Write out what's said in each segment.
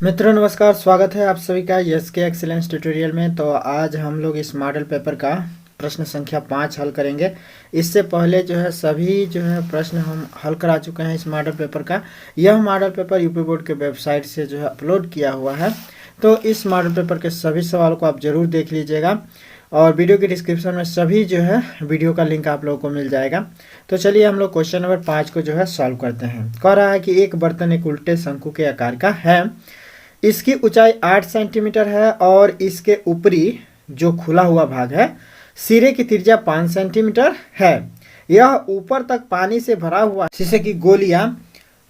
मित्रों नमस्कार, स्वागत है आप सभी का यस के एक्सीलेंस ट्यूटोरियल में। तो आज हम लोग इस मॉडल पेपर का प्रश्न संख्या 5 हल करेंगे। इससे पहले जो है सभी जो है प्रश्न हम हल करा चुके हैं इस मॉडल पेपर का। यह मॉडल पेपर यूपी बोर्ड के वेबसाइट से जो है अपलोड किया हुआ है। तो इस मॉडल पेपर के सभी सवालों को आप जरूर देख लीजिएगा और वीडियो के डिस्क्रिप्शन में सभी जो है वीडियो का लिंक आप लोगों को मिल जाएगा। तो चलिए हम लोग क्वेश्चन नंबर 5 को जो है सॉल्व करते हैं। कह रहा है कि एक बर्तन एक उल्टे शंकु के आकार का है, इसकी ऊंचाई 8 सेंटीमीटर है और इसके ऊपरी जो खुला हुआ भाग है सिरे की त्रिज्या 5 सेंटीमीटर है। यह ऊपर तक पानी से भरा हुआ शीशे की गोलियां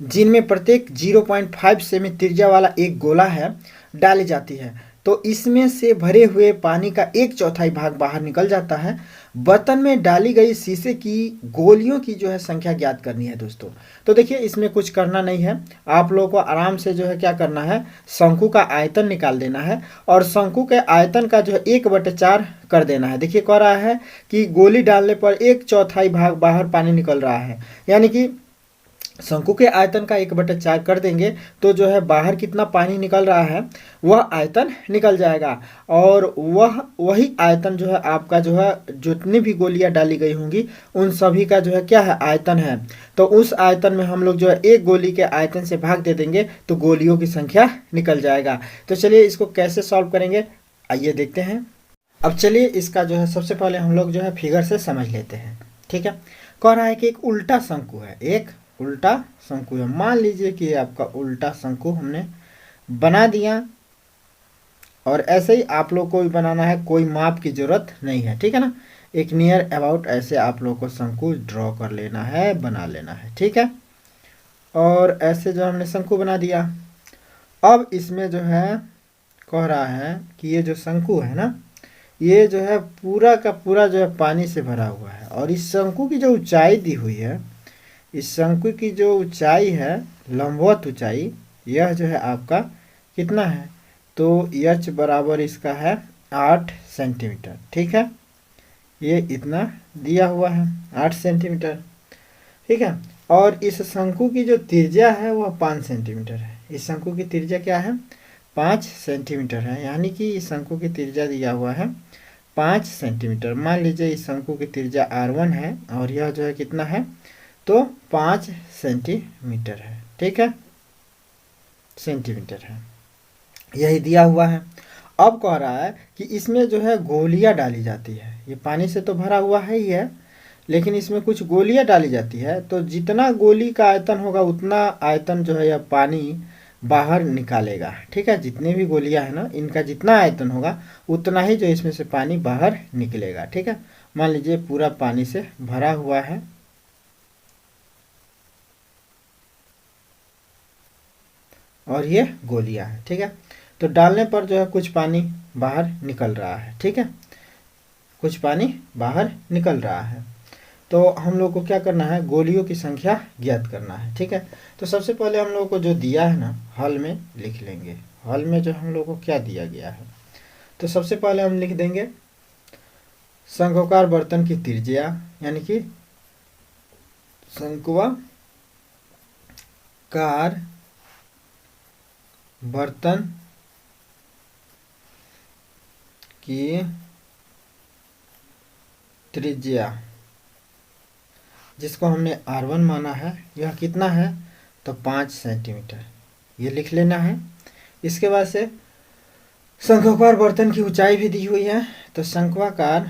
जिनमें प्रत्येक 0.5 सेमी त्रिज्या वाला एक गोला है डाली जाती है, तो इसमें से भरे हुए पानी का 1/4 भाग बाहर निकल जाता है। बर्तन में डाली गई शीशे की गोलियों की जो है संख्या ज्ञात करनी है दोस्तों। तो देखिए इसमें कुछ करना नहीं है, आप लोगों को आराम से जो है क्या करना है, शंकु का आयतन निकाल देना है और शंकु के आयतन का जो है 1/4 कर देना है। देखिए कह रहा है कि गोली डालने पर 1/4 भाग बाहर पानी निकल रहा है, यानी कि शंकु के आयतन का 1/4 कर देंगे तो जो है बाहर कितना पानी निकल रहा है वह आयतन निकल जाएगा। और वही आयतन जो है आपका जो है जितनी भी गोलियां डाली गई होंगी उन सभी का जो है क्या है, आयतन है। तो उस आयतन में हम लोग जो है एक गोली के आयतन से भाग दे देंगे तो गोलियों की संख्या निकल जाएगा। तो चलिए इसको कैसे सॉल्व करेंगे आइए देखते हैं। अब चलिए इसका जो है सबसे पहले हम लोग जो है फिगर से समझ लेते हैं। ठीक है, कह रहा है कि एक उल्टा शंकु है, एक उल्टा शंकु है। मान लीजिए कि ये आपका उल्टा शंकु हमने बना दिया और ऐसे ही आप लोग को भी बनाना है, कोई माप की जरूरत नहीं है। ठीक है ना, एक नियर अबाउट ऐसे आप लोग को शंकु ड्रॉ कर लेना है, बना लेना है। ठीक है, और ऐसे जो हमने शंकु बना दिया, अब इसमें जो है कह रहा है कि ये जो शंकु है ना, ये जो है पूरा का पूरा जो है पानी से भरा हुआ है और इस शंकु की जो ऊंचाई दी हुई है, इस शंकु की जो ऊंचाई है, लंबवत ऊंचाई, यह जो है आपका कितना है, तो एच बराबर इसका है 8 सेंटीमीटर। ठीक है, ये इतना दिया हुआ है 8 सेंटीमीटर। ठीक है, और इस शंकु की जो त्रिज्या है वह 5 सेंटीमीटर है। इस शंकु की त्रिज्या क्या है, 5 सेंटीमीटर है, यानी कि इस शंकु की त्रिज्या दिया हुआ है 5 सेंटीमीटर। मान लीजिए इस शंकु की त्रिज्या r1 है और यह जो है कितना है, तो 5 सेंटीमीटर है। ठीक है, सेंटीमीटर है, यही दिया हुआ है। अब कह रहा है कि इसमें जो है गोलियां डाली जाती है, ये पानी से तो भरा हुआ है ही है लेकिन इसमें कुछ गोलियां डाली जाती है, तो जितना गोली का आयतन होगा उतना आयतन जो है यह पानी बाहर निकालेगा। ठीक है, जितने भी गोलियां है ना, इनका जितना आयतन होगा उतना ही जो इसमें से पानी बाहर निकलेगा। ठीक है, मान लीजिए पूरा पानी से भरा हुआ है और ये गोलियां हैं। ठीक है, तो डालने पर जो है कुछ पानी बाहर निकल रहा है। ठीक है, कुछ पानी बाहर निकल रहा है, तो हम लोग को क्या करना है, गोलियों की संख्या ज्ञात करना है। ठीक है, तो सबसे पहले हम लोग को जो दिया है ना, हल में लिख लेंगे। हल में जो हम लोग को क्या दिया गया है, तो सबसे पहले हम लिख देंगे शंक्वाकार बर्तन की त्रिज्या, यानी कि शंक्वाकार बर्तन की त्रिज्या, जिसको हमने r1 माना है, यह कितना है, तो 5 सेंटीमीटर, ये लिख लेना है। इसके बाद से शंक्वाकार बर्तन की ऊंचाई भी दी हुई है, तो शंक्वाकार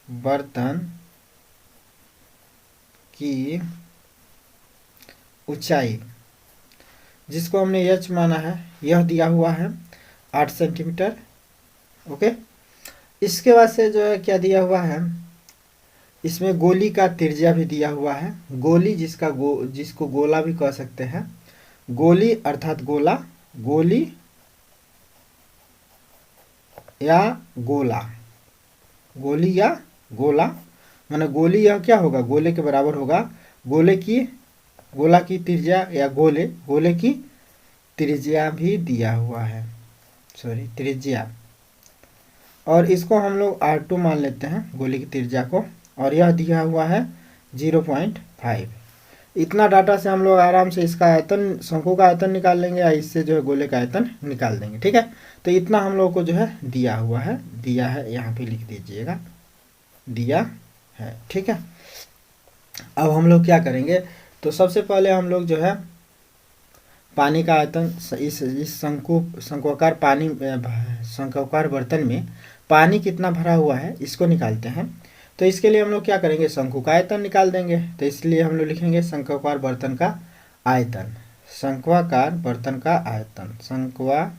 बर्तन की ऊंचाई, जिसको हमने एच माना है, यह दिया हुआ है 8 सेंटीमीटर। ओके, इसके बाद से जो है क्या दिया हुआ है, इसमें गोली का त्रिज्या भी दिया हुआ है। गोली जिसको गोला भी कह सकते हैं, गोली अर्थात गोला, गोली या गोला, गोली या गोला, माने गोली यह क्या होगा, गोले के बराबर होगा। गोला की त्रिज्या या गोले की त्रिज्या भी दिया हुआ है, सॉरी त्रिज्या, और इसको हम लोग R2 मान लेते हैं गोली की त्रिज्या को, और यह दिया हुआ है 0.5। इतना डाटा से हम लोग आराम से इसका आयतन, शंकु का आयतन निकाल लेंगे या इससे जो है गोले का आयतन निकाल देंगे। ठीक है, तो इतना हम लोग को जो है दिया हुआ है, दिया है, यहाँ पे लिख दीजिएगा, दिया है। ठीक है, अब हम लोग क्या करेंगे, तो सबसे पहले हम लोग जो है पानी का आयतन इस शंक्वाकार पानी शंक्वाकार बर्तन में पानी कितना भरा हुआ है इसको निकालते हैं। तो इसके लिए हम लोग क्या करेंगे, शंकु का आयतन निकाल देंगे। तो इसलिए हम लोग लिखेंगे शंक्वाकार बर्तन का आयतन, शंक्वाकार बर्तन का आयतन, शंक्वाकार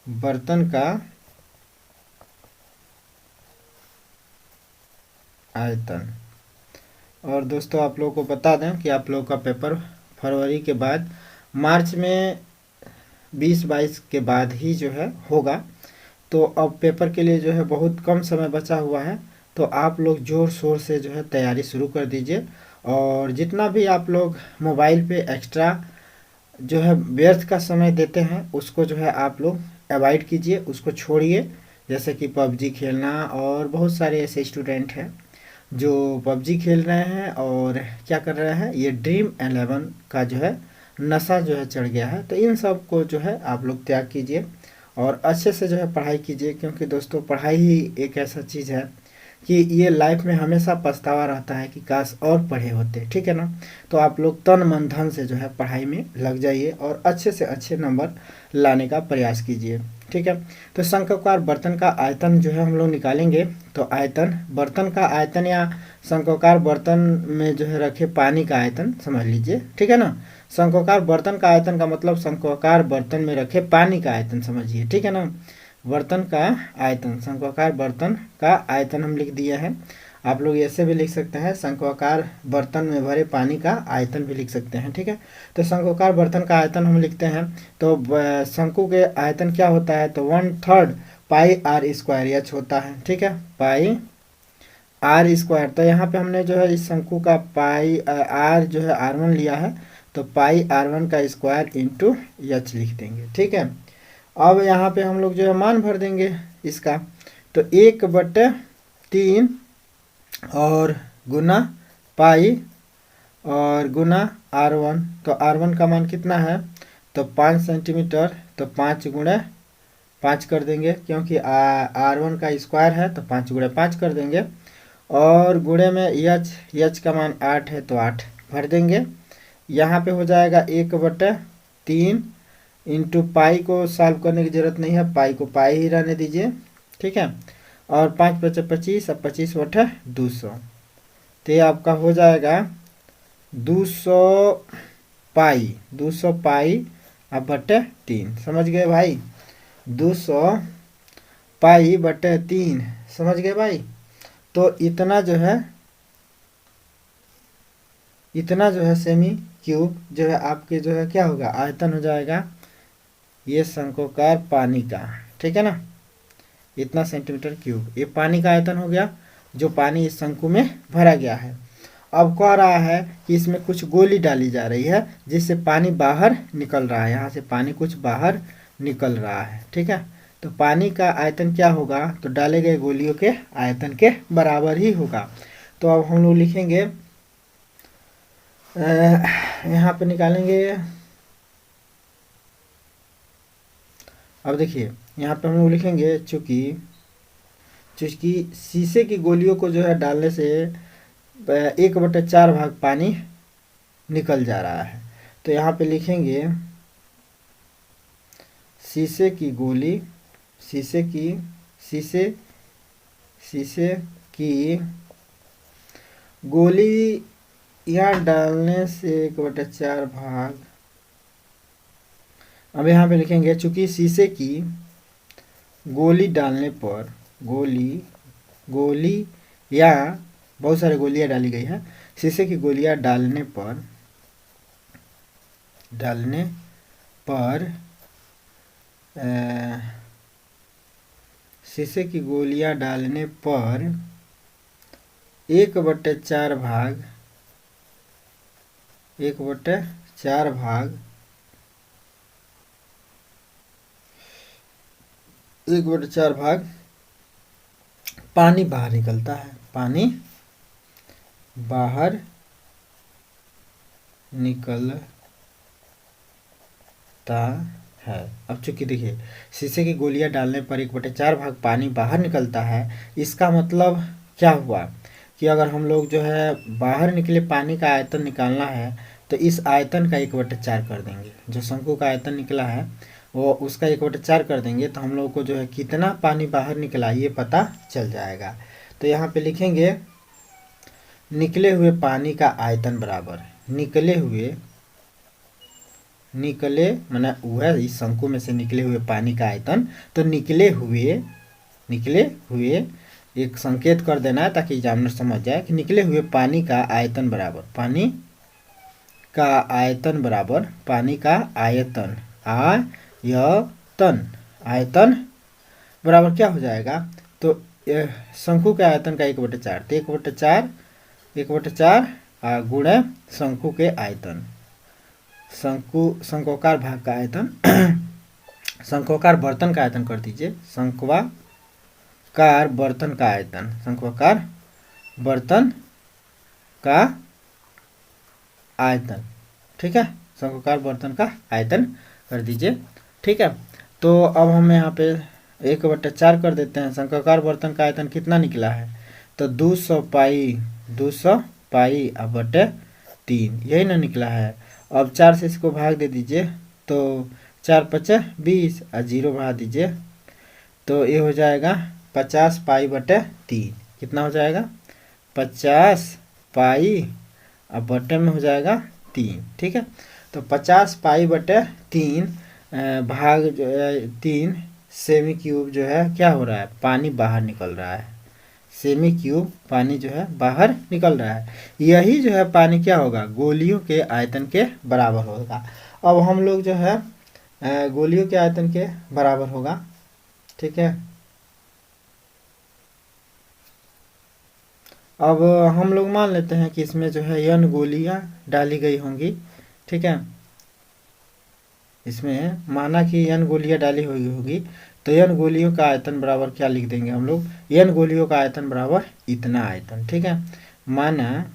बर्तन का आयतन। और दोस्तों आप लोगों को बता दें कि आप लोगों का पेपर फरवरी के बाद, मार्च में 20-22 के बाद ही जो है होगा। तो अब पेपर के लिए जो है बहुत कम समय बचा हुआ है, तो आप लोग जोर शोर से जो है तैयारी शुरू कर दीजिए। और जितना भी आप लोग मोबाइल पे एक्स्ट्रा जो है व्यर्थ का समय देते हैं उसको जो है आप लोग अवॉइड कीजिए, उसको छोड़िए। जैसे कि पबजी खेलना, और बहुत सारे ऐसे स्टूडेंट हैं जो पबजी खेल रहे हैं और क्या कर रहे हैं, ये ड्रीम 11 का जो है नशा जो है चढ़ गया है। तो इन सब को जो है आप लोग त्याग कीजिए और अच्छे से जो है पढ़ाई कीजिए, क्योंकि दोस्तों पढ़ाई ही एक ऐसा चीज़ है कि ये लाइफ में हमेशा पछतावा रहता है कि काश और पढ़े होते। ठीक है ना, तो आप लोग तन मन धन से जो है पढ़ाई में लग जाइए और अच्छे से अच्छे नंबर लाने का प्रयास कीजिए। ठीक है, तो शंक्वाकार बर्तन का आयतन जो है हम लोग निकालेंगे। तो आयतन, बर्तन का आयतन या शंक्वाकार बर्तन में जो है रखे पानी का आयतन समझ लीजिए। ठीक है ना, शंक्वाकार बर्तन का आयतन का मतलब शंक्वाकार बर्तन में रखे पानी का आयतन समझिए। ठीक है ना, बर्तन का आयतन, शंक्वाकार बर्तन का आयतन हम लिख दिए हैं। आप लोग ऐसे भी लिख सकते हैं, शंक्वाकार बर्तन में भरे पानी का आयतन भी लिख सकते हैं। ठीक है, तो शंक्वाकार बर्तन का आयतन हम लिखते हैं। तो शंकु के आयतन क्या होता है, तो 1/3 पाई आर स्क्वायर एच होता है। ठीक है, पाई आर स्क्वायर। तो यहाँ पे हमने जो है इस शंकु का पाई आर जो है R1 लिया है, तो पाई R1 का स्क्वायर इंटू एच लिख देंगे। ठीक है, अब यहाँ पे हम लोग जो है मान भर देंगे इसका। तो 1/3 और गुना पाई और गुना R1। तो R1 का मान कितना है, तो 5 सेंटीमीटर। तो 5 गुणे 5 कर देंगे, क्योंकि R1 का स्क्वायर है तो 5 गुणे 5 कर देंगे। और गुणे में एच का मान 8 है तो 8 भर देंगे। यहाँ पे हो जाएगा 1/3 इंटू पाई को सॉल्व करने की ज़रूरत नहीं है, पाई को पाई ही रहने दीजिए। ठीक है, और 5 × 5 = 25, अब 25/200। तो ये आपका हो जाएगा 200 पाई, 200 पाई अब बटे 3। समझ गए भाई, 200 पाई बटे 3। समझ गए भाई, तो इतना जो है सेमी क्यूब जो है आपके जो है क्या होगा, आयतन हो जाएगा ये शंक्वाकार पानी का। ठीक है ना, इतना सेंटीमीटर क्यूब ये पानी का आयतन हो गया, जो पानी इस शंकु में भरा गया है। अब कह रहा है कि इसमें कुछ गोली डाली जा रही है जिससे पानी बाहर निकल रहा है, यहाँ से पानी कुछ बाहर निकल रहा है। ठीक है, तो पानी का आयतन क्या होगा, तो डाले गए गोलियों के आयतन के बराबर ही होगा। तो अब हम लोग लिखेंगे, यहाँ पे निकालेंगे। अब देखिए यहाँ पे हम लोग लिखेंगे, चूँकि शीशे की गोलियों को जो है डालने से 1/4 भाग पानी निकल जा रहा है। तो यहाँ पे लिखेंगे शीशे की गोली, शीशे की गोली यहाँ डालने से 1/4 भाग। अब यहाँ पे लिखेंगे, चूंकि शीशे की गोली डालने पर, गोली या बहुत सारी गोलियां डाली गई है, शीशे की गोलियां डालने पर शीशे की गोलियां डालने पर 1/4 भाग, 1/4 भाग, 1/4 भाग पानी बाहर निकलता है, पानी बाहर निकलता है। अब चूंकि देखिए शीशे की गोलियां डालने पर 1/4 भाग पानी बाहर निकलता है, इसका मतलब क्या हुआ कि अगर हम लोग जो है बाहर निकले पानी का आयतन निकालना है तो इस आयतन का 1/4 कर देंगे। जो शंकु का आयतन निकला है वो उसका 1/4 कर देंगे तो हम लोग को जो है कितना पानी बाहर निकला ये पता चल जाएगा। तो यहाँ पे लिखेंगे निकले हुए पानी का आयतन बराबर निकले माने वह इस शंकु में से निकले हुए पानी का आयतन। तो निकले हुए एक संकेत कर देना है ताकि एग्जामिनर समझ जाए कि निकले हुए पानी का आयतन बराबर पानी का आयतन बराबर क्या हो जाएगा। तो शंकु के आयतन का 1/4 तो 1/4 गुणे शंकु के आयतन, शंक्वाकार भाग का आयतन शंक्वाकार बर्तन का आयतन कर दीजिए। शंक्वाकार बर्तन का आयतन ठीक है, शंक्वाकार बर्तन का आयतन कर दीजिए। ठीक है, तो अब हम यहाँ पे 1/4 कर देते हैं। शंक्वाकार बर्तन का आयतन कितना निकला है तो 200 पाई बटे 3 यही ना निकला है। अब 4 से इसको भाग दे दीजिए तो 4×5 = 20 और 0 बढ़ा दीजिए तो ये हो जाएगा 50 पाई बटे 3। कितना हो जाएगा 50 पाई अब बटे में हो जाएगा 3। ठीक है, तो 50 पाई बटे 3 भाग 3 सेमी क्यूब जो है क्या हो रहा है पानी बाहर निकल रहा है। सेमी क्यूब पानी जो है बाहर निकल रहा है। यही जो है पानी क्या होगा गोलियों के आयतन के बराबर होगा। अब हम लोग जो है गोलियों के आयतन के बराबर होगा। ठीक है, अब हम लोग मान लेते हैं कि इसमें जो है n गोलियां डाली गई होंगी। ठीक है, इसमें माना कि n गोलियां डाली हुई होगी तो n गोलियों का आयतन बराबर क्या लिख देंगे हम लोग n गोलियों का आयतन बराबर इतना आयतन। ठीक है, माना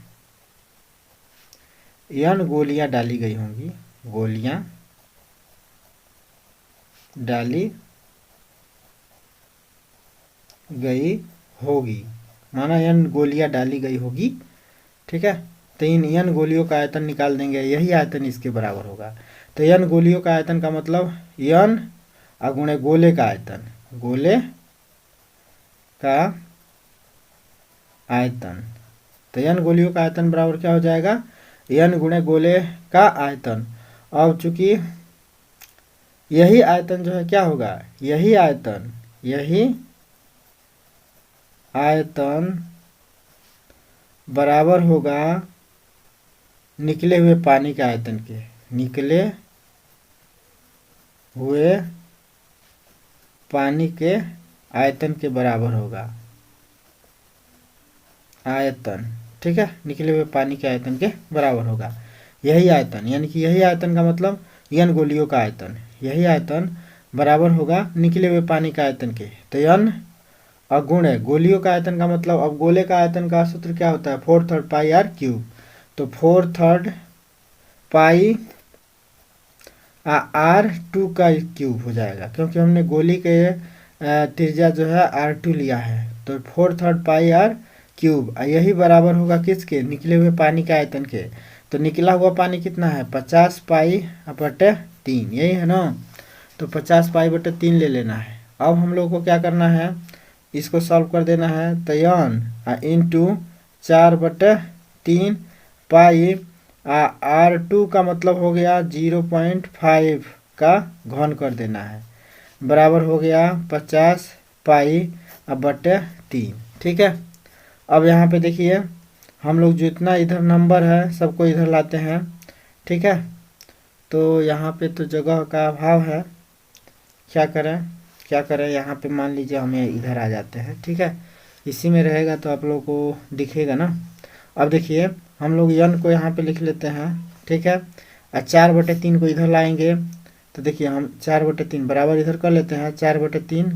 n गोलियां डाली गई होंगी, गोलियां डाली गई होगी, माना n गोलियां डाली गई होगी। ठीक है, तो इन n गोलियों का आयतन निकाल देंगे, यही आयतन इसके बराबर होगा। तो n गोलियों का आयतन का मतलब n गुणे गोले का आयतन, गोले का आयतन। तो n गोलियों का आयतन बराबर क्या हो जाएगा n गुणे गोले का आयतन। अब चूंकि यही आयतन जो है क्या होगा यही आयतन बराबर होगा निकले हुए पानी के आयतन के, निकले हुए पानी के आयतन के बराबर होगा आयतन। ठीक है, निकले हुए पानी के आयतन के बराबर होगा यही आयतन, यानी कि यही आयतन का मतलब n गोलियों का आयतन, यही आयतन बराबर होगा निकले हुए पानी का आयतन के। तो n अगुणे गोलियों का आयतन का मतलब अब गोले का आयतन का सूत्र क्या होता है 4/3 पाई r क्यूब। तो 4/3 पाई r2 का क्यूब हो जाएगा क्योंकि हमने गोली के त्रिज्या जो है r2 लिया है। तो 4/3 पाई r क्यूब यही बराबर होगा किसके निकले हुए पानी के आयतन के। तो निकला हुआ पानी कितना है 50 पाई बटे 3 यही है ना। तो 50 पाई बटे 3 ले लेना है। अब हम लोग को क्या करना है इसको सॉल्व कर देना है। तो n इंटू 4/3 पाई r2 का मतलब हो गया 0.5 का घन कर देना है बराबर हो गया 50 पाई बटे 3। ठीक है, अब यहाँ पे देखिए हम लोग जितना इधर नंबर है सबको इधर लाते हैं। ठीक है, तो यहाँ पे तो जगह का अभाव है, क्या करें यहाँ पे मान लीजिए हमें इधर आ जाते हैं। ठीक है, इसी में रहेगा तो आप लोगों को दिखेगा ना। अब देखिए हम लोग n को यहाँ पे लिख लेते हैं। ठीक है, 4/3 को इधर लाएंगे तो देखिए हम 4/3 बराबर इधर कर लेते हैं। 4/3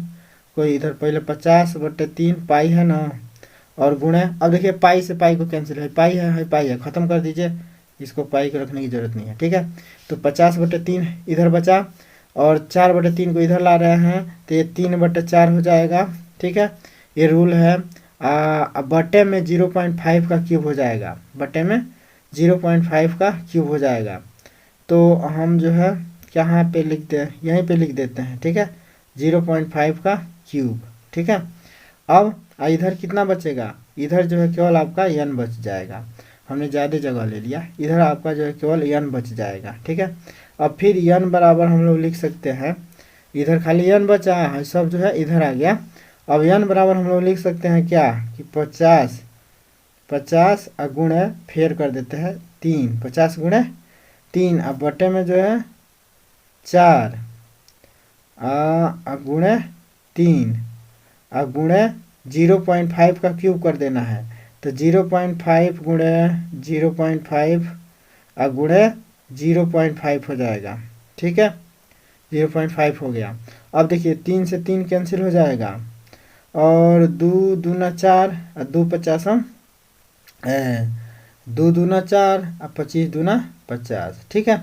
को इधर पहले 50/3 पाई है ना और गुणे, अब देखिए पाई से पाई को कैंसिल है, पाई है पाई है, ख़त्म कर दीजिए, इसको पाई को रखने की जरूरत नहीं है, ठीक है। तो 50/3 इधर बचा, और 4/3 को इधर ला रहे हैं तो ये 3/4 हो जाएगा, ठीक है। ये रूल है। अब बटे में 0.5 का क्यूब हो जाएगा, बटे में 0.5 का क्यूब हो जाएगा। तो हम जो है यहाँ पे लिखते हैं, यहीं पे लिख देते हैं, ठीक है, 0.5 का क्यूब, ठीक है। अब इधर कितना बचेगा, इधर जो है केवल आपका n बच जाएगा, हमने ज़्यादा जगह ले लिया, इधर आपका जो है केवल n बच जाएगा, ठीक है। अब फिर n बराबर हम लोग लिख सकते हैं, इधर खाली n बचा है, सब जो है इधर आ गया। अब n बराबर हम लोग लिख सकते हैं क्या कि 50 गुणे फेर कर देते हैं 3, 50 × 3, अब बटे में जो है 4 गुणे 3 गुणे 0.5 का क्यूब कर देना है, तो 0.5 गुणे 0.5 गुणे 0.5 हो जाएगा, ठीक है, 0.5 हो गया। अब देखिए 3 से 3 कैंसिल हो जाएगा, और 2 दूना 4 और 2 50 2 दूना 4 और 25 दूना 50, ठीक है।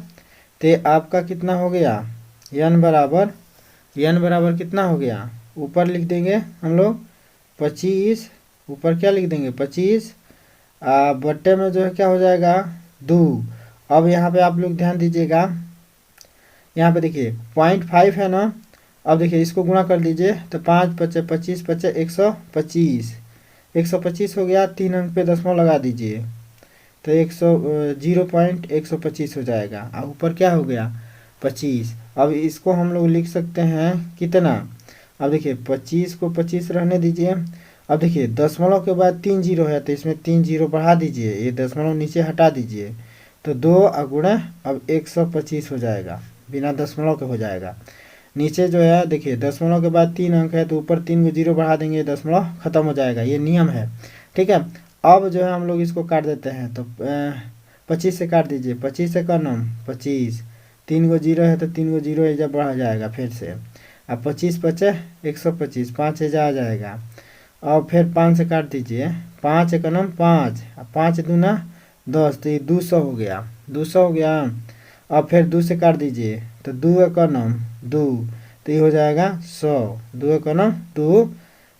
तो आपका कितना हो गया, n बराबर कितना हो गया, ऊपर लिख देंगे हम लोग 25, ऊपर क्या लिख देंगे 25, बट्टे में जो है क्या हो जाएगा 2। अब यहाँ पे आप लोग ध्यान दीजिएगा, यहाँ पे देखिए 0.5 है ना, अब देखिए इसको गुणा कर दीजिए, तो 5 × 5 = 25, 125, 125 हो गया, 3 अंक पे दशमलव लगा दीजिए, तो 0.125 हो जाएगा, और ऊपर क्या हो गया 25। अब इसको हम लोग लिख सकते हैं कितना, अब देखिए 25 को 25 रहने दीजिए, अब देखिए दशमलव के बाद 3 जीरो है, तो इसमें 3 जीरो बढ़ा दीजिए, ये दशमलव नीचे हटा दीजिए, तो 2 गुणा अब 125 हो जाएगा, बिना दशमलव के हो जाएगा। नीचे जो है देखिए दशमलव के बाद 3 अंक है, तो ऊपर 3 को जीरो बढ़ा देंगे, दशमलव खत्म हो जाएगा, ये नियम है, ठीक है। अब जो है हम लोग इसको काट देते हैं, तो 25 से काट दीजिए, 25 से करना 25, 3 को जीरो है तो 3 को जीरो एजा बढ़ा जाएगा फिर से, अब 25 × 5 = 125, 5 एजा आ जाएगा, और फिर 5 से काट दीजिए, 5 × 5, 5 दूना 10, तो ये 200 हो गया, 200 हो गया। अब फिर 2 से काट दीजिए, तो 2 × 2, तो ये हो जाएगा 100, 2 × 2,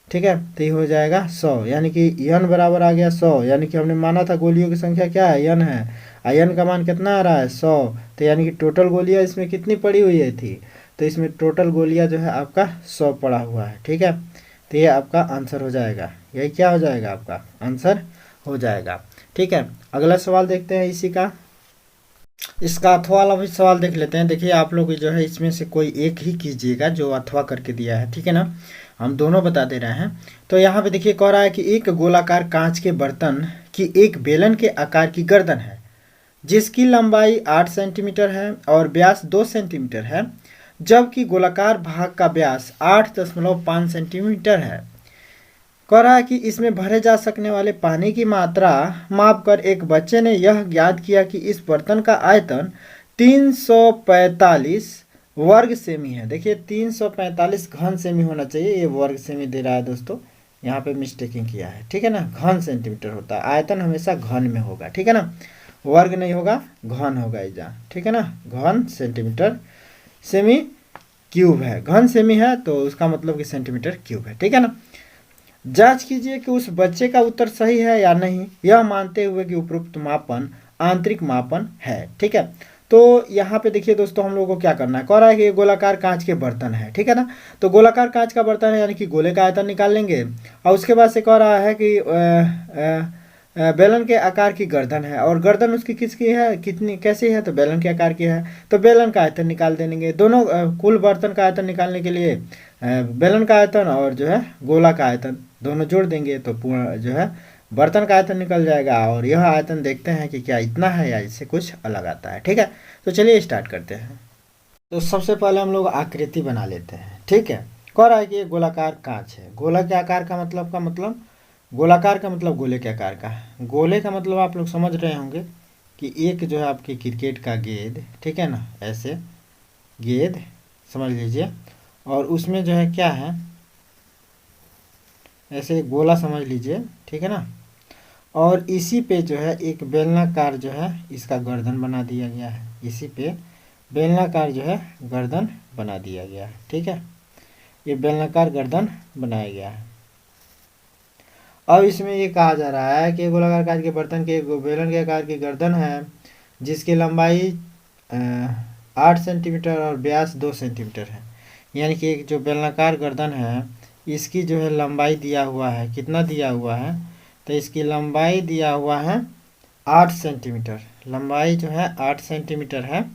ठीक है, तो ये हो जाएगा 100, यानी कि n बराबर आ गया 100, यानी कि हमने माना था गोलियों की संख्या क्या है n है, n का मान कितना आ रहा है 100, तो यानी कि टोटल गोलियां इसमें कितनी पड़ी हुई है थी, तो इसमें टोटल गोलियां जो है आपका 100 पड़ा हुआ है, ठीक है। तो ये आपका आंसर हो जाएगा, यही क्या हो जाएगा आपका आंसर हो जाएगा, ठीक है। अगला सवाल देखते हैं इसी का, इसका अथवा वाला भी सवाल देख लेते हैं। देखिए आप लोग जो है इसमें से कोई एक ही कीजिएगा जो अथवा करके दिया है, ठीक है ना, हम दोनों बता दे रहे हैं। तो यहाँ पे देखिए कह रहा है कि एक गोलाकार कांच के बर्तन की एक बेलन के आकार की गर्दन है, जिसकी लंबाई 8 सेंटीमीटर है और व्यास 2 सेंटीमीटर है, जबकि गोलाकार भाग का व्यास 8.5 सेंटीमीटर है। कह रहा है कि इसमें भरे जा सकने वाले पानी की मात्रा मापकर एक बच्चे ने यह ज्ञात किया कि इस बर्तन का आयतन 345 वर्ग सेमी है। देखिए 345 घन सेमी होना चाहिए, ये वर्ग सेमी दे रहा है दोस्तों, यहाँ पे मिस्टेकिंग किया है, ठीक है ना, घन सेंटीमीटर होता है, आयतन हमेशा घन में होगा, ठीक है ना, वर्ग नहीं होगा, घन होगा इजा, ठीक है ना, घन सेंटीमीटर, सेमी क्यूब है, घन सेमी है तो उसका मतलब कि सेंटीमीटर क्यूब है, ठीक है ना। जांच कीजिए कि उस बच्चे का उत्तर सही है या नहीं, यह मानते हुए कि उपरोक्त मापन आंतरिक मापन है, ठीक है। तो यहाँ पे देखिए दोस्तों हम लोगों को क्या करना है, कह रहा है कि ये गोलाकार कांच के बर्तन है, ठीक है ना, तो गोलाकार कांच का बर्तन है यानी कि गोले का आयतन निकाल लेंगे, और उसके बाद से कह रहा है कि बेलन के आकार की गर्दन है, और गर्दन उसकी किसकी है, कितनी कैसी है, तो बेलन के आकार की है, तो बेलन का आयतन निकाल देंगे। दोनों कुल बर्तन का आयतन निकालने के लिए बेलन का आयतन और जो है गोला का आयतन दोनों जोड़ देंगे, तो पूर्ण जो है बर्तन का आयतन निकल जाएगा, और यह आयतन देखते हैं कि क्या इतना है या इससे कुछ अलग आता है, ठीक है। तो चलिए स्टार्ट करते हैं। तो सबसे पहले हम लोग आकृति बना लेते हैं, ठीक है। कह रहा है कि ये गोलाकार कांच है, गोला के आकार का मतलब गोलाकार का मतलब गोले के आकार का, गोले का मतलब आप लोग समझ रहे होंगे कि एक जो है आपकी क्रिकेट का गेंद, ठीक है ना, ऐसे गेंद समझ लीजिए, और उसमें जो है क्या है, ऐसे गोला समझ लीजिए, ठीक है ना। और इसी पे जो है एक बेलनाकार जो है इसका गर्दन बना दिया गया है, इसी पे बेलनाकार जो है गर्दन बना दिया गया है, ठीक है। ये बेलनाकार गर्दन बनाया गया है। अब इसमें ये कहा जा रहा है कि गोलाकार कांच के बर्तन के बेलन के आकार की गर्दन है जिसकी लंबाई 8 सेंटीमीटर और व्यास 2 सेंटीमीटर है। यानी कि एक जो बेलनाकार गर्दन है इसकी जो है लंबाई दिया हुआ है, कितना दिया हुआ है, तो इसकी लंबाई दिया हुआ है 8 सेंटीमीटर, लंबाई जो है 8 सेंटीमीटर है।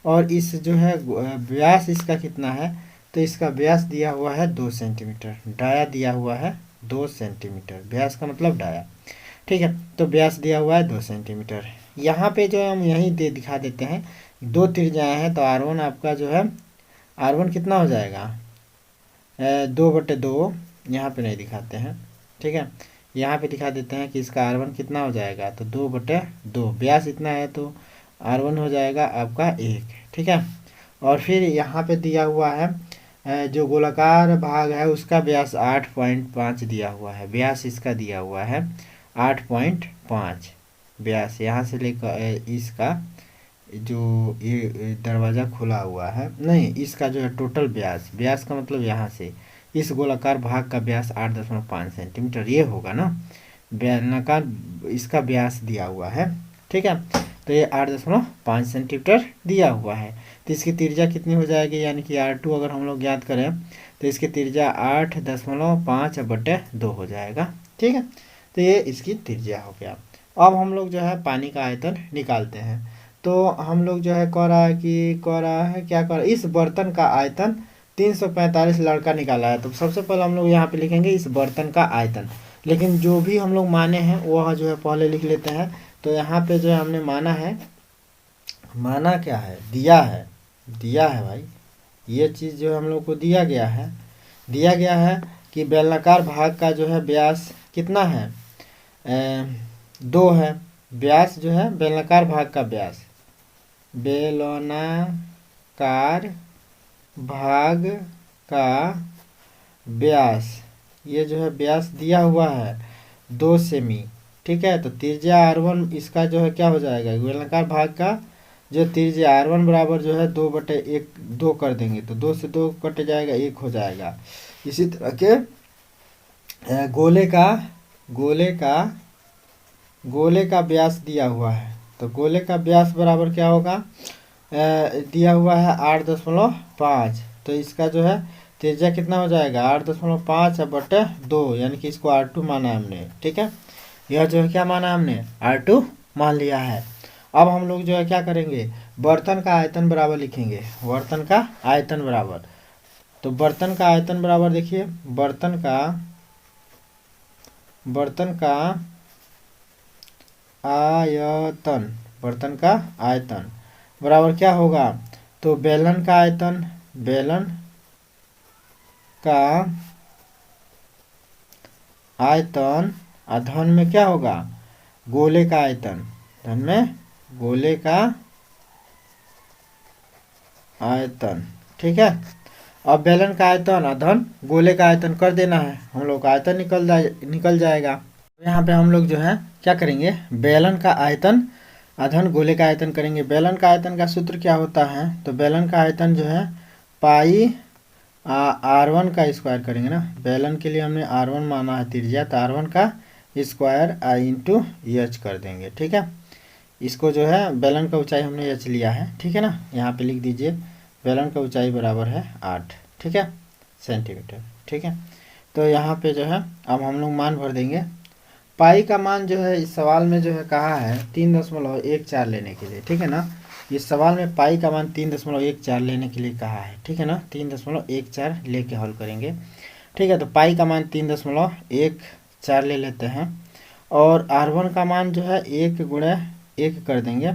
और इस जो है व्यास इसका कितना है, तो इसका व्यास दिया हुआ है 2 सेंटीमीटर, डाया दिया हुआ है 2 सेंटीमीटर, व्यास का मतलब डाया, ठीक है। तो व्यास दिया हुआ है 2 सेंटीमीटर। यहाँ पे जो है हम यहीं दिखा देते हैं, दो त्रिज्याएं हैं, तो R1 आपका जो है R1 कितना हो जाएगा 2/2, यहाँ पे नहीं दिखाते हैं, ठीक है। यहाँ पे दिखा देते हैं कि इसका R1 कितना हो जाएगा, तो 2/2, व्यास इतना है तो R1 हो जाएगा आपका 1, ठीक है। और फिर यहाँ पे दिया हुआ है जो गोलाकार भाग है उसका व्यास 8.5 दिया हुआ है, व्यास इसका दिया हुआ है 8.5 व्यास, यहाँ से लेकर इसका जो ये दरवाज़ा खुला हुआ है, नहीं इसका जो है टोटल व्यास, व्यास का मतलब यहाँ से इस गोलाकार भाग का व्यास 8.5 सेंटीमीटर ये होगा ना, बेलनाकार इसका व्यास दिया हुआ है, ठीक है। तो ये 8.5 सेंटीमीटर दिया हुआ है। तो इसकी त्रिज्या कितनी हो जाएगी, यानी कि R2 अगर हम लोग ज्ञात करें तो इसकी त्रिज्या 8.5/2 हो जाएगा, ठीक है। तो ये इसकी त्रिज्या हो गया। अब हम लोग जो है पानी का आयतन निकालते हैं। तो हम लोग जो है कह रहा है क्या कह रहा है, इस बर्तन का आयतन 345 लड़का निकाला है। तो सबसे पहले हम लोग यहाँ पे लिखेंगे इस बर्तन का आयतन, लेकिन जो भी हम लोग माने हैं वह जो है पहले लिख लेते हैं। तो यहाँ पे जो है हमने माना है, माना क्या है, दिया है भाई, ये चीज़ जो हम लोग को दिया गया है कि बेलनाकार भाग का जो है व्यास कितना है 2 है, व्यास जो है बेलनाकार भाग का व्यास, बेलनाकार भाग का व्यास, ये जो है व्यास दिया हुआ है 2 सेमी, ठीक है। तो त्रिज्या R1 इसका जो है क्या हो जाएगा, बेलनाकार भाग का जो त्रिज्या R1 बराबर जो है 2/1 2 कर देंगे तो 2 से 2 कट जाएगा, 1 हो जाएगा। इसी तरह के गोले का व्यास दिया हुआ है, तो गोले का व्यास बराबर क्या होगा, दिया हुआ है 8.5, तो इसका जो है त्रिज्या कितना हो जाएगा 8.5/2, यानी कि इसको R2 माना है हमने, ठीक है। यह जो है क्या माना हमने, R2 मान लिया है। अब हम लोग जो है क्या करेंगे, बर्तन का आयतन बराबर लिखेंगे, बर्तन का आयतन बराबर, तो बर्तन का आयतन बराबर देखिए, बर्तन का आयतन, बर्तन का आयतन बराबर क्या होगा, तो बेलन का आयतन, बेलन का आयतन धन में क्या होगा, गोले का आयतन, धन में गोले का आयतन, ठीक है। अब बेलन का आयतन अधन गोले का आयतन कर देना है, हम लोग का आयतन निकल जाएगा। तो यहाँ पे हम लोग जो है क्या करेंगे, बेलन का आयतन अधन गोले का आयतन करेंगे। बेलन का आयतन का सूत्र क्या होता है, तो बेलन का आयतन जो है पाई R1 का स्क्वायर करेंगे ना, बेलन के लिए हमने R1 माना है त्रिज्या, तो R1 का स्क्वायर I/H कर देंगे, ठीक है। इसको जो है बेलन का ऊंचाई हमने H लिया है, ठीक है ना, यहाँ पे लिख दीजिए बेलन का ऊंचाई बराबर है 8, ठीक है, सेंटीमीटर, ठीक है। तो यहाँ पे जो है अब हम लोग मान भर देंगे। पाई का मान जो है इस सवाल में जो है कहा है 3.14 लेने के लिए, ठीक है ना, इस सवाल में पाई का मान 3.14 लेने के लिए कहा है, ठीक है ना, 3.14 लेके हल करेंगे, ठीक है। तो पाई का मान 3.14 ले लेते हैं, और R1 का मान जो है 1 कर देंगे,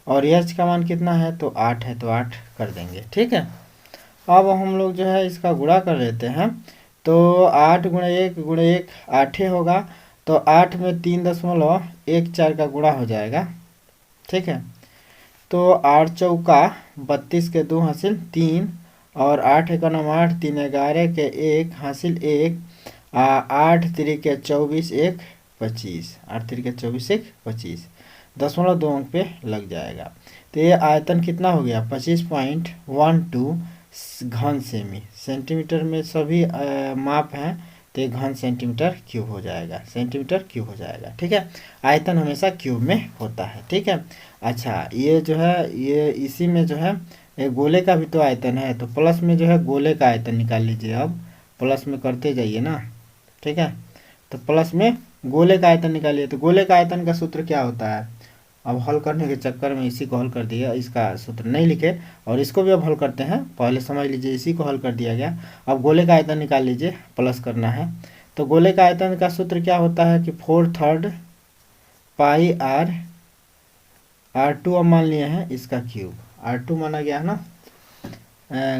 और H का मान कितना है, तो 8 है, तो 8 कर देंगे, ठीक है। अब हम लोग जो है इसका गुणा कर लेते हैं, तो 8 × 1 × 1 8 होगा, तो 8 में 3.14 का गुणा हो जाएगा, ठीक है। तो 8 चौका 32 के 2 हासिल 3, और 8 × 9 = 8, 3 × 11 के 1 हासिल 1, 8 तिरिके 24 एक 25, 8 तिरिके 24 एक 25, 0.2 अंक पे लग जाएगा। तो ये आयतन कितना हो गया 25.12 घन सेमी। सेंटीमीटर में सभी माप हैं, तो ये घन सेंटीमीटर क्यूब हो जाएगा, सेंटीमीटर क्यूब हो जाएगा। ठीक है, आयतन हमेशा क्यूब में होता है। ठीक है, अच्छा ये जो है ये इसी में जो है एक गोले का भी तो आयतन है, तो प्लस में जो है गोले का आयतन निकाल लीजिए। अब प्लस में करते जाइए ना। ठीक है, तो प्लस में गोले का आयतन निकालिए। तो गोले का आयतन का सूत्र क्या होता है, अब हल करने के चक्कर में इसी को हल कर दिया, इसका सूत्र नहीं लिखे और इसको भी अब हल करते हैं। पहले समझ लीजिए इसी को हल कर दिया गया। अब गोले का आयतन निकाल लीजिए, प्लस करना है। तो गोले का आयतन का सूत्र क्या होता है कि 4/3 पाई R2 अब मान लिए हैं इसका क्यूब, R2 माना गया है ना।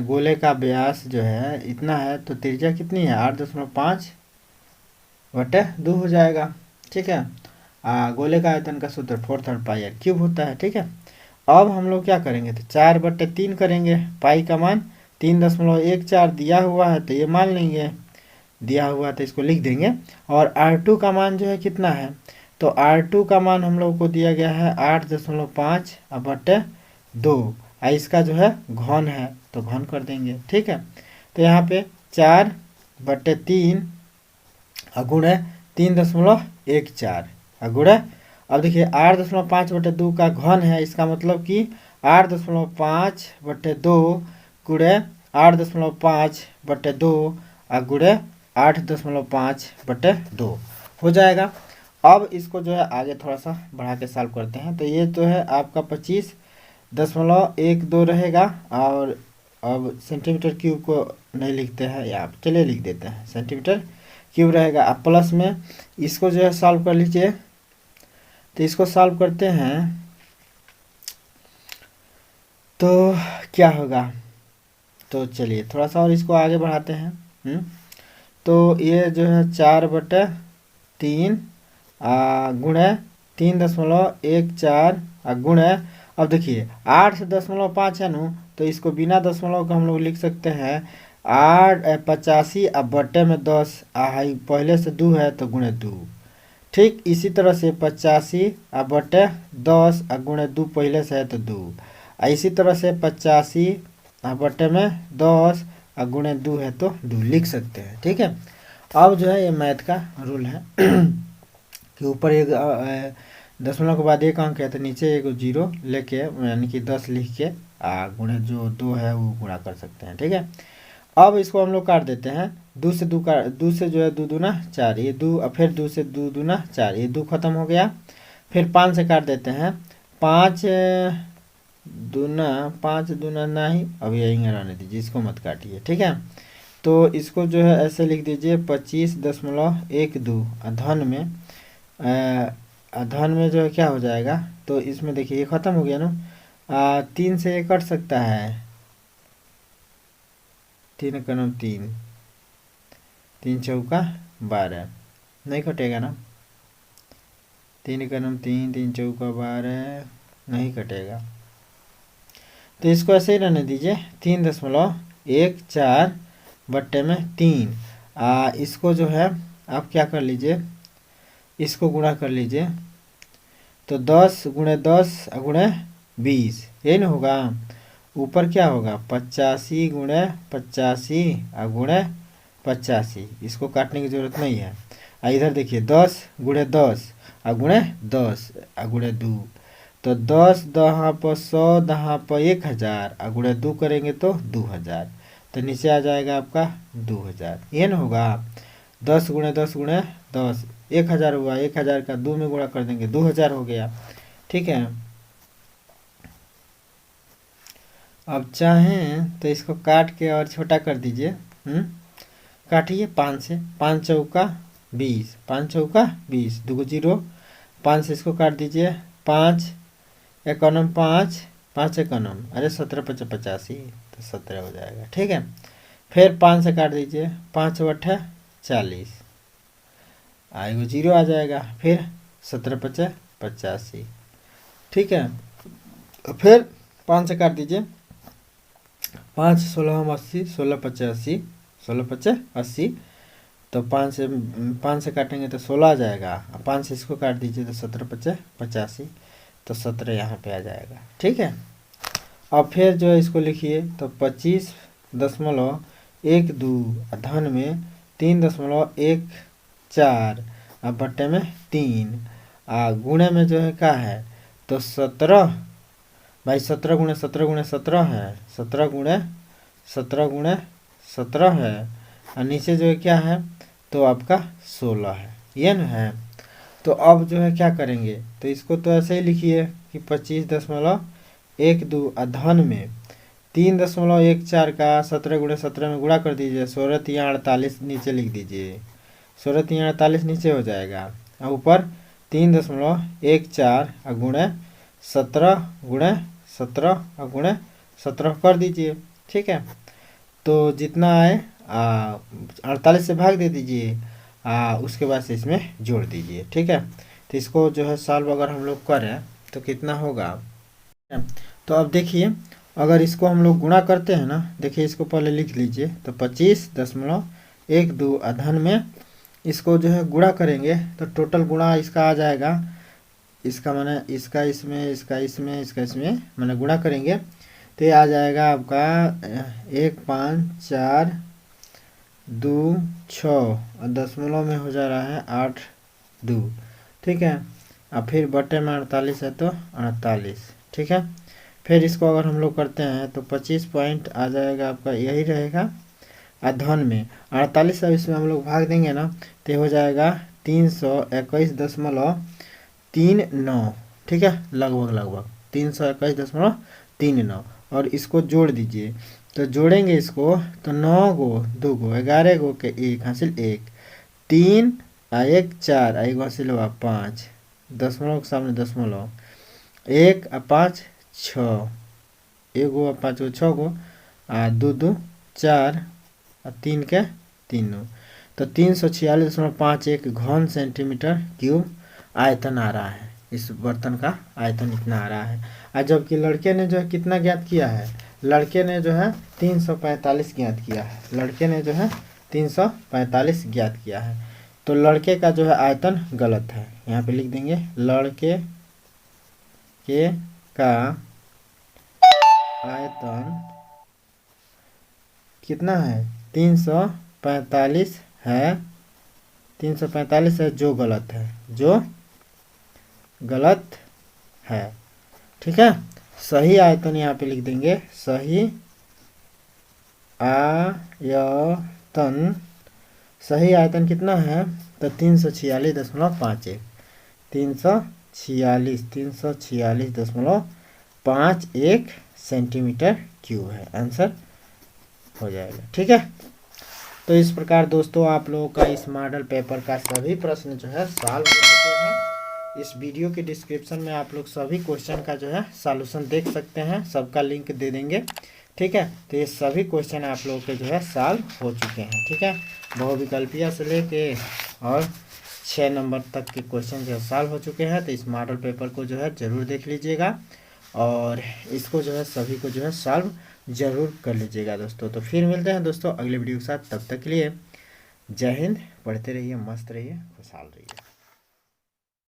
गोले का व्यास जो है इतना है, तो त्रिज्या कितनी है 8.5/2 हो जाएगा। ठीक है, गोले का आयतन का सूत्र 4/3 पाई R क्यूब होता है। ठीक है, अब हम लोग क्या करेंगे, तो 4/3 करेंगे। पाई का मान 3.14 दिया हुआ है, तो ये मान लेंगे, दिया हुआ है तो इसको लिख देंगे। और R2 का मान जो है कितना है, तो R2 का मान हम लोग को दिया गया है 8.5/2, इसका जो है घन है तो घन कर देंगे। ठीक है, तो यहाँ पे 4/3 गुणे 3.14 गुणे, अब देखिए 8.5/2 का घन है, इसका मतलब कि 8.5/2 गुणे 8.5/2 गुणे 8.5/2 हो जाएगा। अब इसको जो है आगे थोड़ा सा बढ़ा के सॉल्व करते हैं। तो ये जो है आपका 25.12 रहेगा। और अब सेंटीमीटर क्यूब को नहीं लिखते हैं, या चलिए लिख देते हैं, सेंटीमीटर क्यूब रहेगा। अब प्लस में इसको जो है सॉल्व कर लीजिए। तो इसको सॉल्व करते हैं तो क्या होगा, तो चलिए थोड़ा सा और इसको आगे बढ़ाते हैं। तो ये जो है 4/3 गुणे 3.14 गुणे, अब देखिए 8 से 0.5 है ना, तो इसको बिना दशमलव का हम लोग लिख सकते हैं 85 अब बटे में 10 पहले से 2 है तो गुणे 2। ठीक इसी तरह से 85 बटे 10 गुणे 2 पहले से है तो 2, इसी तरह से 85 बटे में 10 गुणे 2 है तो 2 लिख सकते हैं। ठीक है, अब जो है ये मैथ का रूल है कि ऊपर एक दशमलव के बाद एक अंक है तो नीचे एक 0 लेके यानी कि 10 लिख के गुणे जो 2 है वो गुणा कर सकते हैं। ठीक है, अब इसको हम लोग काट देते हैं। 2 से 2 का 2 से जो है 2 दूना 4, ये 2, फिर 2 से 2 दूना 4, ये 2 खत्म हो गया। फिर 5 से काट देते हैं, 5 दूना नहीं, अब यहीं रहने दीजिए, इसको मत काटिए। ठीक है, तो इसको जो है ऐसे लिख दीजिए 25.12 धन में जो है क्या हो जाएगा, तो इसमें देखिए ये खत्म हो गया ना। 3 से ये कट सकता है, 3 का नाम 3, 3 चौका 12 नहीं कटेगा ना। 3 का नाम 3, 3 चौका 12 नहीं कटेगा, तो इसको ऐसे ही रहने दीजिए 3.14 बट्टे में 3। इसको जो है आप क्या कर लीजिए, इसको गुणा कर लीजिए, तो 10 गुणे 10 गुणे 20 यही ना होगा। ऊपर क्या होगा 85 गुणे 85 गुणे 85, इसको काटने की जरूरत नहीं है। इधर देखिए 10 गुणे 10 गुणे 10 गुणे 2, तो 10 दहा पर 100 दहा पर 1000 गुणे 2 करेंगे तो 2000, तो नीचे आ जाएगा आपका 2000, ये ना होगा। 10 गुणे 10 गुणे 10 1000 हुआ, 1000 का 2 में गुणा कर देंगे 2000 हो गया। ठीक है, अब चाहें तो इसको काट के और छोटा कर दीजिए। काटिए 5 से, 5 चौका 20, 5 चौका 20, 2 0, 5 से इसको काट दीजिए, 5 एकनम 5, 5 एकनम अरे 17 5 85, तो 17 हो जाएगा। ठीक है, फिर 5 से काट दीजिए, 5 बट्ठा 40, एगो 0 आ जाएगा, फिर 17 5 85। ठीक है, फिर 5 से काट दीजिए, 5 16 80, 16 5 80, 16 5 80, तो 5 से काटेंगे तो 16 आ जाएगा, 5 से इसको काट दीजिए तो 17×5 = 85, तो 17 यहाँ पे आ जाएगा। ठीक है, अब फिर जो है इसको लिखिए तो 25.12 धन में 3.14 अब बट्टे में 3 गुणे में जो है क्या है तो 17 भाई 17×17×17 है, 17×17×17 है, और नीचे जो है क्या है तो आपका 16 है, ये ना है। तो अब जो है क्या करेंगे तो इसको तो ऐसे ही लिखिए कि 25.12 धन में 3.14 का 17×17 में गुणा कर दीजिए, 16×3=48 नीचे लिख दीजिए, 16×3=48 नीचे हो जाएगा, और ऊपर 3.14 गुणे 17×17 कर दीजिए। ठीक है, तो जितना आए 48 से भाग दे दीजिए, उसके बाद से इसमें जोड़ दीजिए। ठीक है, तो इसको जो है सॉल्व अगर हम लोग करें तो कितना होगा, तो अब देखिए अगर इसको हम लोग गुणा करते हैं ना, देखिए इसको पहले लिख लीजिए तो 25.12 धन में इसको जो है गुणा करेंगे तो टोटल गुणा इसका आ जाएगा, इसका माने इसका इसमें, इसका इसमें, इसका इसमें माने गुणा करेंगे तो ये आ जाएगा आपका 1 5 4 2 6 और दशमलव में हो जा रहा है 8 2। ठीक है, और फिर बटे में 48 है तो 48। ठीक है, फिर इसको अगर हम लोग करते हैं तो 25 पॉइंट आ जाएगा आपका, यही रहेगा, और धन में 48 अब इसमें हम लोग भाग देंगे ना तो ये हो जाएगा 321.39। ठीक है, लगभग 321.39, और इसको जोड़ दीजिए तो जोड़ेंगे इसको तो 9 गो 2 गो 11 गो के 1 हासिल 1 3 1 4 1 हासिल 5 दशमलव के सामने दशमलव 1 5 6 1 गो 5 गो 6 गो 2 2 4 3 के 3 तो 346.51 घन सेंटीमीटर क्यूब आयतन आ रहा है, इस बर्तन का आयतन इतना आ रहा है। और जबकि लड़के ने जो है कितना ज्ञात किया है, लड़के ने जो है 345 ज्ञात किया है, लड़के ने जो है 345 ज्ञात किया है। तो लड़के का जो है आयतन गलत है, यहाँ पे लिख देंगे लड़के के का आयतन कितना है 345 है, 345 है जो गलत है, जो गलत है। ठीक है, सही आयतन यहाँ पे लिख देंगे, सही आयतन, सही आयतन कितना है तो 346.51 346.51 सेंटीमीटर क्यूब है, आंसर हो जाएगा। ठीक है, तो इस प्रकार दोस्तों आप लोगों का इस मॉडल पेपर का सभी प्रश्न जो है सॉल्व हो चुके हैं। इस वीडियो के डिस्क्रिप्शन में आप लोग सभी क्वेश्चन का जो है सॉल्यूशन देख सकते हैं, सबका लिंक दे देंगे। ठीक है, तो ये सभी क्वेश्चन आप लोगों के जो है सॉल्व हो चुके हैं। ठीक है, बहुविकल्पीय से लेके और 6 नंबर तक के क्वेश्चन जो है सॉल्व हो चुके हैं। तो इस मॉडल पेपर को जो है ज़रूर देख लीजिएगा और इसको जो है सभी को जो है सॉल्व ज़रूर कर लीजिएगा दोस्तों। तो फिर मिलते हैं दोस्तों अगले वीडियो के साथ, तब तक के लिए जय हिंद, पढ़ते रहिए, मस्त रहिए, खुशहाल रहिए।